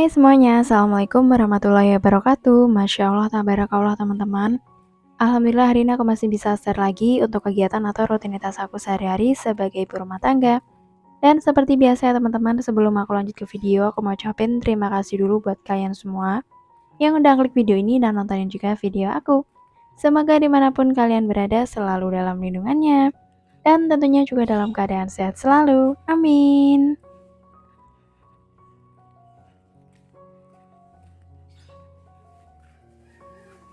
Hai semuanya, Assalamualaikum warahmatullahi wabarakatuh. Masya Allah, tabarakallah teman-teman. Alhamdulillah hari ini aku masih bisa share lagi untuk kegiatan atau rutinitas aku sehari-hari sebagai ibu rumah tangga. Dan seperti biasa ya teman-teman, sebelum aku lanjut ke video, aku mau ucapin terima kasih dulu buat kalian semua yang udah klik video ini dan nontonin juga video aku. Semoga dimanapun kalian berada selalu dalam lindungannya. Dan tentunya juga dalam keadaan sehat selalu. Amin.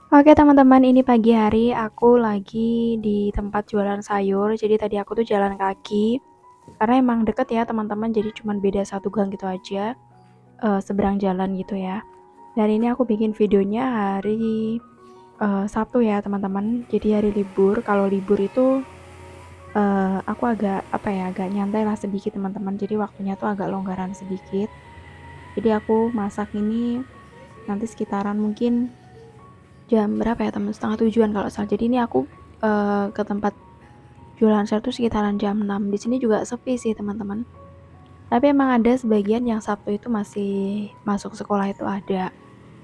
Oke teman-teman, ini pagi hari aku lagi di tempat jualan sayur. Jadi tadi aku tuh jalan kaki karena emang deket ya teman-teman. Jadi cuman beda satu gang gitu aja, seberang jalan gitu ya. Dan ini aku bikin videonya hari Sabtu ya teman-teman. Jadi hari libur. Kalau libur itu aku agak agak nyantai lah sedikit teman-teman. Jadi waktunya tuh agak longgaran sedikit. Jadi aku masak ini nanti sekitaran mungkin jam berapa ya teman, setengah tujuan kalau salah. Jadi ini aku ke tempat jualan sayur tuh sekitaran jam 6. Di sini juga sepi sih teman-teman, tapi emang ada sebagian yang Sabtu itu masih masuk sekolah itu ada.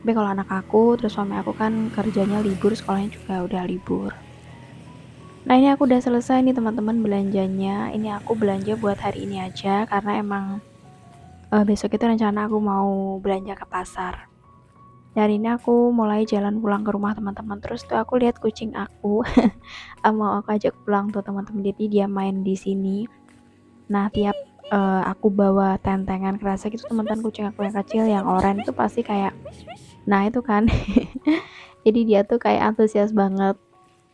Tapi kalau anak aku terus suami aku kan kerjanya libur, sekolahnya juga udah libur. Nah ini aku udah selesai nih teman-teman belanjanya. Ini aku belanja buat hari ini aja karena emang besok itu rencana aku mau belanja ke pasar. Dan ini aku mulai jalan pulang ke rumah teman-teman. Terus tuh aku lihat kucing aku mau aku ajak pulang tuh teman-teman. Jadi dia main di sini. Nah tiap aku bawa tentengan kerasa gitu, teman-teman, kucing aku yang kecil yang oranye itu pasti kayak, nah itu kan. Jadi dia tuh kayak antusias banget.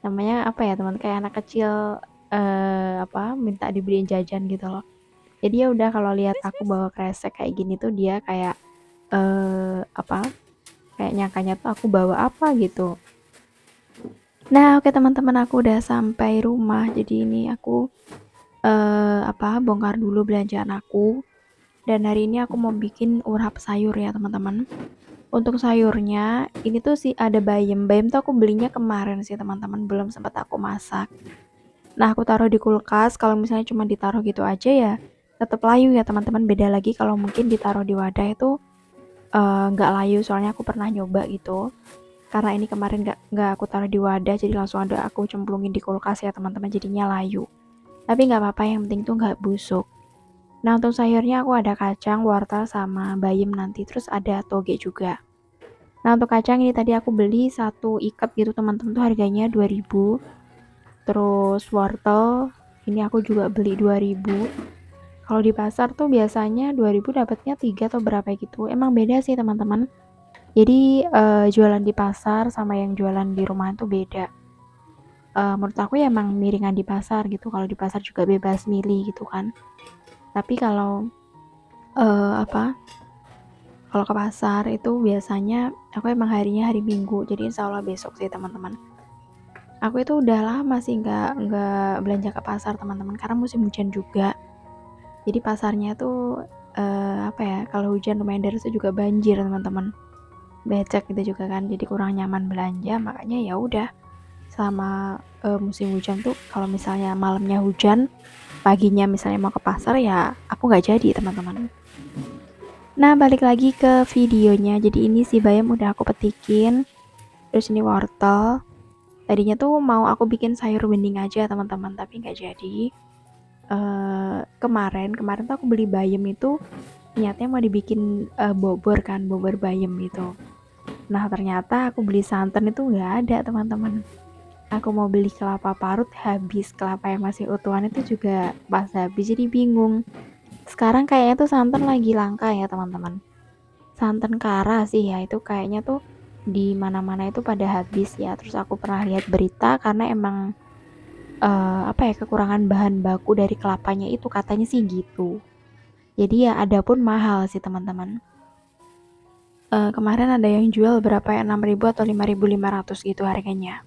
Namanya apa ya teman, kayak anak kecil minta dibeliin jajan gitu loh. Jadi ya udah kalau lihat aku bawa kresek kayak gini tuh dia kayak kayak nyangkanya tuh aku bawa apa gitu. Nah oke teman-teman, aku udah sampai rumah. Jadi ini aku bongkar dulu belanjaan aku. Dan hari ini aku mau bikin urap sayur ya teman-teman. Untuk sayurnya ini tuh sih ada bayam. Bayam tuh aku belinya kemarin sih teman-teman, belum sempat aku masak. Nah aku taruh di kulkas. Kalau misalnya cuma ditaruh gitu aja ya tetap layu ya teman-teman. Beda lagi kalau mungkin ditaruh di wadah itu nggak layu. Soalnya aku pernah nyoba gitu. Karena ini kemarin nggak aku taruh di wadah, jadi langsung ada aku cemplungin di kulkas ya teman-teman, jadinya layu. Tapi nggak apa-apa, yang penting tuh nggak busuk. Nah untuk sayurnya aku ada kacang, wortel, sama bayam nanti. Terus ada toge juga. Nah untuk kacang ini tadi aku beli satu ikat gitu teman-teman, tuh harganya 2000. Terus wortel ini aku juga beli 2000. Kalau di pasar tuh biasanya 2000 dapatnya 3 atau berapa gitu. Emang beda sih teman-teman. Jadi jualan di pasar sama yang jualan di rumah itu beda. Menurut aku ya emang miringan di pasar gitu. Kalau di pasar juga bebas milih gitu kan. Tapi kalau kalau ke pasar itu biasanya aku emang harinya hari Minggu. Jadi insya Allah besok sih teman-teman. Aku itu udah lama sih nggak belanja ke pasar teman-teman, karena musim hujan juga. Jadi pasarnya tuh kalau hujan lumayan deras itu juga banjir teman-teman. Becek gitu juga kan, jadi kurang nyaman belanja. Makanya ya udah, selama musim hujan tuh kalau misalnya malamnya hujan, paginya misalnya mau ke pasar ya aku nggak jadi teman-teman. Nah balik lagi ke videonya. Jadi ini si bayam udah aku petikin. Terus ini wortel. Tadinya tuh mau aku bikin sayur bening aja teman-teman, tapi nggak jadi. Kemarin tuh aku beli bayam itu niatnya mau dibikin bobor bayam gitu. Nah ternyata aku beli santan itu nggak ada teman-teman. Aku mau beli kelapa parut habis, kelapa yang masih utuhan itu juga pas habis, jadi bingung. Sekarang kayaknya tuh santan lagi langka ya teman-teman. Santan kara sih ya, itu kayaknya tuh di mana-mana itu pada habis ya. Terus aku pernah lihat berita karena emang kekurangan bahan baku dari kelapanya itu, katanya sih gitu. Jadi ya ada pun mahal sih teman-teman. Kemarin ada yang jual berapa ya, 6.000 atau 5.500 gitu harganya.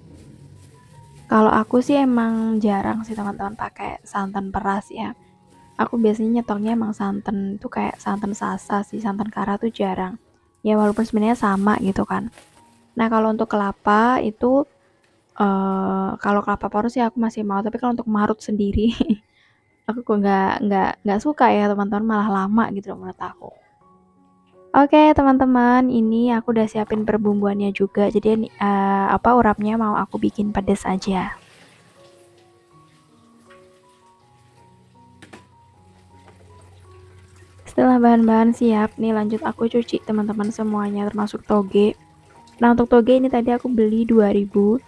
Kalau aku sih emang jarang sih teman-teman pakai santan peras ya. Aku biasanya nyetoknya emang santan tuh kayak santan sasa sih, santan kara tuh jarang. Ya walaupun sebenarnya sama gitu kan. Nah kalau untuk kelapa itu kalau kelapa parut sih aku masih mau, tapi kalau untuk marut sendiri aku kok nggak suka ya teman-teman, malah lama gitu loh menurut aku. Oke teman-teman, ini aku udah siapin perbumbuannya juga. Jadi urapnya mau aku bikin pedas aja. Setelah bahan-bahan siap, nih lanjut aku cuci teman-teman semuanya termasuk toge. Nah untuk toge ini tadi aku beli 2000.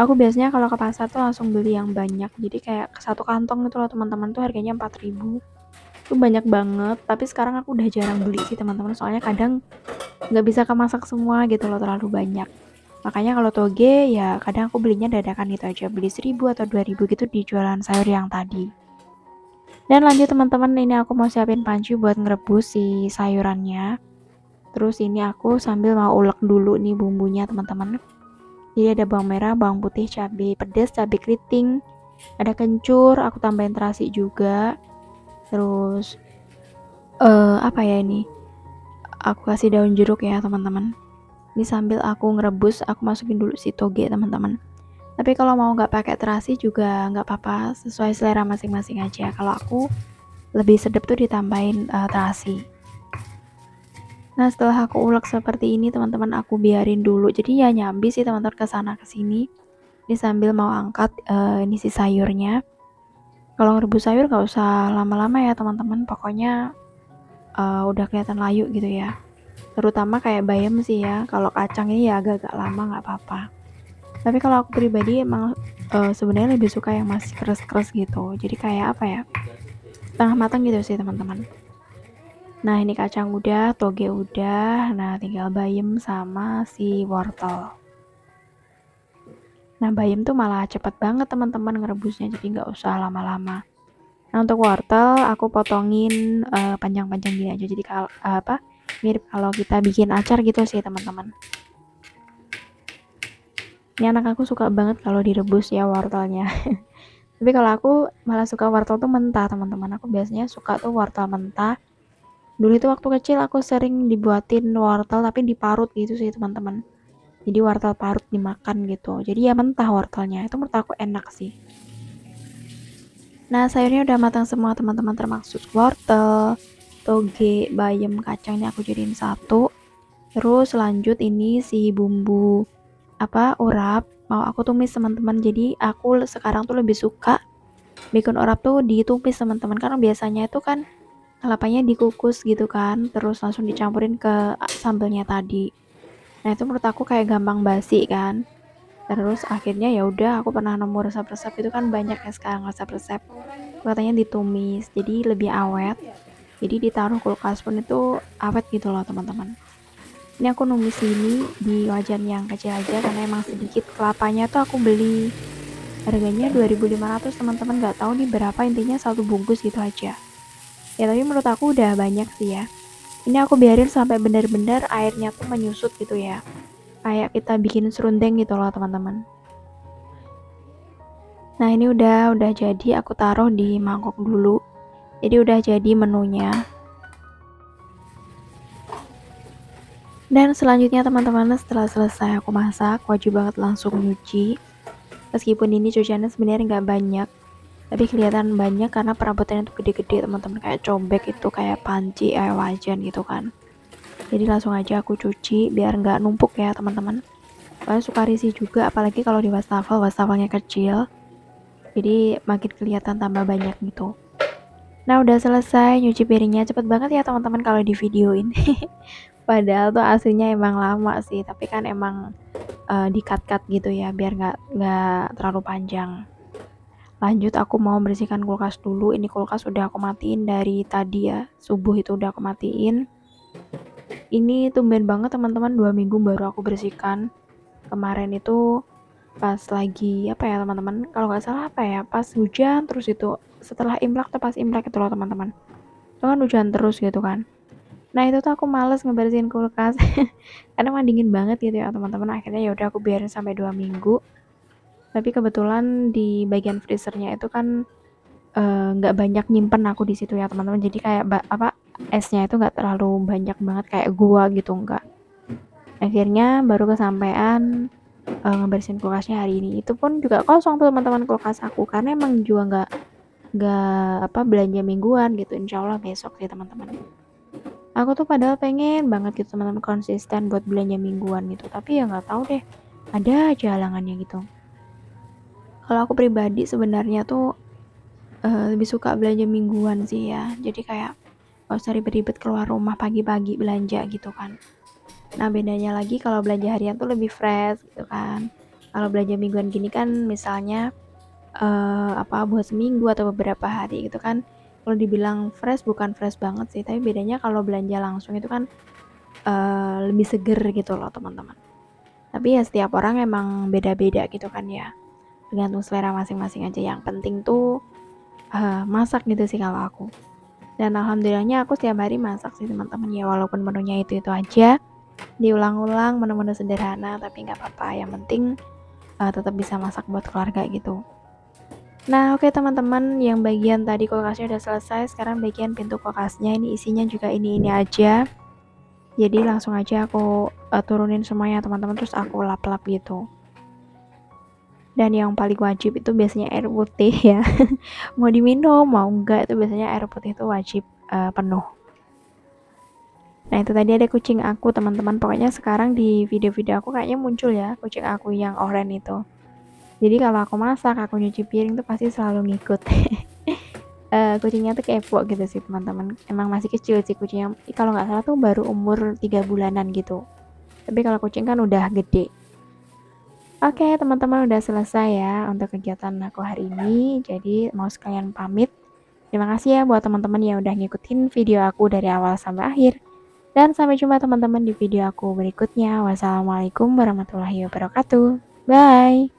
Aku biasanya kalau ke pasar tuh langsung beli yang banyak. Jadi kayak satu kantong itu loh teman-teman tuh harganya 4000. Itu banyak banget, tapi sekarang aku udah jarang beli sih teman-teman. Soalnya kadang nggak bisa kemasak semua gitu loh, terlalu banyak. Makanya kalau toge ya kadang aku belinya dadakan gitu aja. Beli 1000 atau 2000 gitu di jualan sayur yang tadi. Dan lanjut teman-teman, ini aku mau siapin panci buat ngerebus si sayurannya. Terus ini aku sambil mau ulek dulu nih bumbunya teman-teman. Jadi ada bawang merah, bawang putih, cabai pedas, cabai keriting, ada kencur, aku tambahin terasi juga. Terus apa ya ini? Aku kasih daun jeruk ya teman-teman. Ini sambil aku ngerebus, aku masukin dulu si toge teman-teman. Tapi kalau mau nggak pakai terasi juga nggak apa-apa, sesuai selera masing-masing aja. Kalau aku lebih sedap tuh ditambahin terasi. Nah setelah aku ulek seperti ini teman-teman, aku biarin dulu. Jadi ya nyambi sih teman-teman ke sana ke sini. Ini sambil mau angkat ini si sayurnya. Kalau ngerebus sayur nggak usah lama-lama ya teman-teman. Pokoknya udah kelihatan layu gitu ya. Terutama kayak bayam sih ya. Kalau kacang ini ya agak-agak lama nggak apa-apa. Tapi kalau aku pribadi emang sebenarnya lebih suka yang masih keras-keras gitu. Jadi kayak apa ya? Setengah matang gitu sih teman-teman. Nah ini kacang udah, toge udah, nah tinggal bayam sama si wortel. Nah bayam tuh malah cepet banget teman-teman ngerebusnya, jadi nggak usah lama-lama. Nah untuk wortel aku potongin panjang-panjang gini aja, jadi mirip kalau kita bikin acar gitu sih teman-teman. Ini anak aku suka banget kalau direbus ya wortelnya. Tapi kalau aku malah suka wortel tuh mentah teman-teman. Aku biasanya suka tuh wortel mentah. Dulu itu waktu kecil aku sering dibuatin wortel tapi diparut gitu sih teman-teman. Jadi wortel parut dimakan gitu. Jadi ya mentah wortelnya. Itu menurut aku enak sih. Nah sayurnya udah matang semua teman-teman, termasuk wortel, toge, bayam, kacang ini aku jadiin satu. Terus lanjut ini si bumbu urap mau aku tumis teman-teman. Jadi aku sekarang tuh lebih suka bikin urap tuh ditumis teman-teman, karena biasanya itu kan kelapanya dikukus gitu kan, terus langsung dicampurin ke sambelnya tadi. Nah itu menurut aku kayak gampang basi kan. Terus akhirnya ya udah aku pernah nemu resep-resep itu kan banyak ya sekarang resep-resep katanya ditumis jadi lebih awet, jadi ditaruh kulkas pun itu awet gitu loh teman-teman. Ini aku numis ini di wajan yang kecil aja karena emang sedikit. Kelapanya tuh aku beli harganya 2.500 teman-teman, nggak tahu nih berapa, intinya satu bungkus gitu aja ya, tapi menurut aku udah banyak sih ya. Ini aku biarin sampai benar-benar airnya tuh menyusut gitu ya, kayak kita bikin serundeng gitu loh teman-teman. Nah ini udah jadi, aku taruh di mangkok dulu. Jadi udah jadi menunya. Dan selanjutnya teman-teman, setelah selesai aku masak, wajib banget langsung nyuci. Meskipun ini cuciannya sebenarnya nggak banyak, tapi kelihatan banyak karena perabotannya tuh gede-gede teman-teman, kayak cobek itu, kayak panci, wajan gitu kan. Jadi langsung aja aku cuci biar nggak numpuk ya teman-teman. Soalnya suka risih juga, apalagi kalau di wastafelnya kecil, jadi makin kelihatan tambah banyak gitu. Nah udah selesai nyuci piringnya, cepet banget ya teman-teman kalau di videoin. Padahal tuh aslinya emang lama sih, tapi kan emang di-cut gitu ya biar nggak terlalu panjang. Lanjut aku mau bersihkan kulkas dulu. Ini kulkas udah aku matiin dari tadi ya, subuh itu udah aku matiin. Ini tumben banget teman-teman, 2 minggu baru aku bersihkan. Kemarin itu pas lagi apa ya teman-teman, kalau nggak salah pas hujan terus itu, setelah imlek atau pas imlek itu loh teman-teman. Itu kan hujan terus gitu kan. Nah itu tuh aku males ngebersihin kulkas karena emang dingin banget gitu ya teman-teman. Akhirnya ya udah aku biarin sampai 2 minggu. Tapi kebetulan di bagian freezernya itu kan nggak banyak nyimpen aku di situ ya teman-teman. Jadi kayak esnya itu nggak terlalu banyak banget kayak gua gitu, enggak. Akhirnya baru kesampaian ngebersihin kulkasnya hari ini. Itu pun juga kosong tuh teman-teman kulkas aku, karena emang juga nggak belanja mingguan gitu. Insya Allah besok sih teman-teman. Aku tuh padahal pengen banget gitu teman-teman konsisten buat belanja mingguan gitu, tapi ya nggak tahu deh, ada aja halangannya gitu. Kalau aku pribadi sebenarnya tuh, lebih suka belanja mingguan sih ya. Jadi kayak nggak usah ribet-ribet keluar rumah pagi-pagi belanja gitu kan. Nah, bedanya lagi kalau belanja harian tuh lebih fresh gitu kan. Kalau belanja mingguan gini kan misalnya, buat seminggu atau beberapa hari gitu kan, kalau dibilang fresh bukan fresh banget sih, tapi bedanya kalau belanja langsung itu kan, lebih seger gitu loh teman-teman. Tapi ya setiap orang emang beda-beda gitu kan ya, tergantung selera masing-masing aja, yang penting tuh, masak gitu sih kalau aku. Dan alhamdulillahnya aku setiap hari masak sih teman-teman ya, walaupun menunya itu-itu aja, diulang-ulang menu-menu sederhana tapi nggak apa-apa, yang penting, tetap bisa masak buat keluarga gitu. Nah, oke teman-teman, yang bagian tadi kulkasnya udah selesai, sekarang bagian pintu kulkasnya ini isinya juga ini aja. Jadi langsung aja aku turunin semuanya teman-teman, terus aku lap-lap gitu. Dan yang paling wajib itu biasanya air putih ya. Mau diminum, mau enggak itu biasanya air putih itu wajib penuh. Nah, itu tadi ada kucing aku teman-teman. Pokoknya sekarang di video-video aku kayaknya muncul ya kucing aku yang oranye itu. Jadi kalau aku masak, aku nyuci piring tuh pasti selalu ngikut. Kucingnya tuh kepo gitu sih teman-teman. Emang masih kecil sih kucingnya. Kalau nggak salah tuh baru umur 3 bulanan gitu. Tapi kalau kucing kan udah gede. Oke teman-teman, udah selesai ya untuk kegiatan aku hari ini. Jadi mau sekalian pamit. Terima kasih ya buat teman-teman yang udah ngikutin video aku dari awal sampai akhir. Dan sampai jumpa teman-teman di video aku berikutnya. Wassalamualaikum warahmatullahi wabarakatuh. Bye.